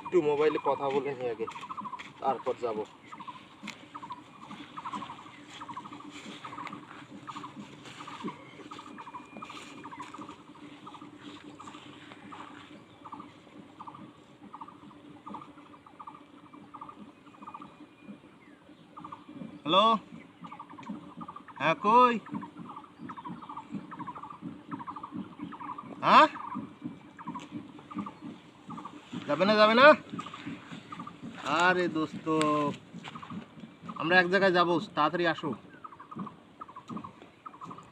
একটু মোবাইলে কথা বলে নিয়ে আগে, তারপর যাব। হ্যালো, হ্যাঁ কই? হ্যাঁ, যাবে না যাবে না? আরে দোস্ত, আমরা এক জায়গায় যাবো, তাড়াতাড়ি আসো।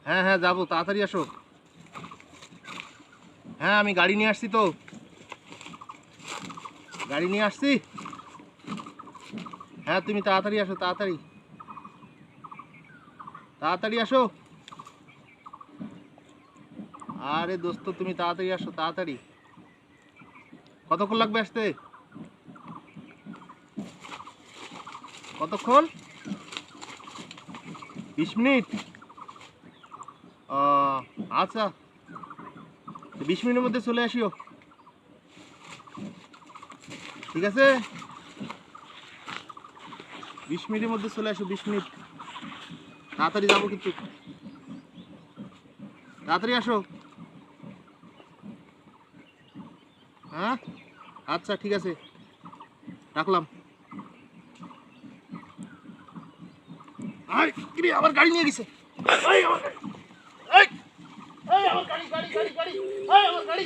হ্যাঁ হ্যাঁ যাবো, তাড়াতাড়ি আসো। হ্যাঁ আমি গাড়ি নিয়ে আসছি তো, গাড়ি নিয়ে আসছি। হ্যাঁ তুমি তাড়াতাড়ি আসো, তাড়াতাড়ি তাড়াতাড়ি আসো। আরে দোস্ত তুমি তাড়াতাড়ি আসো, তাড়াতাড়ি। কতক্ষণ লাগবে আসতে? কতক্ষণ? 20 মিনিট? আচ্ছা, 20 মিনিটের মধ্যে চলে আসিও, ঠিক আছে? 20 মিনিটের মধ্যে চলে আসো, 20 মিনিট। তাড়াতাড়ি যাবো কিন্তু, তাড়াতাড়ি আসো। হ্যাঁ আচ্ছা ঠিক আছে, রাখলাম। আর কিরে, আবার গাড়ি নিয়ে গেছে। এই আমার গাড়ি, এই এই আমার গাড়ি গাড়ি গাড়ি গাড়ি, এই আমার গাড়ি।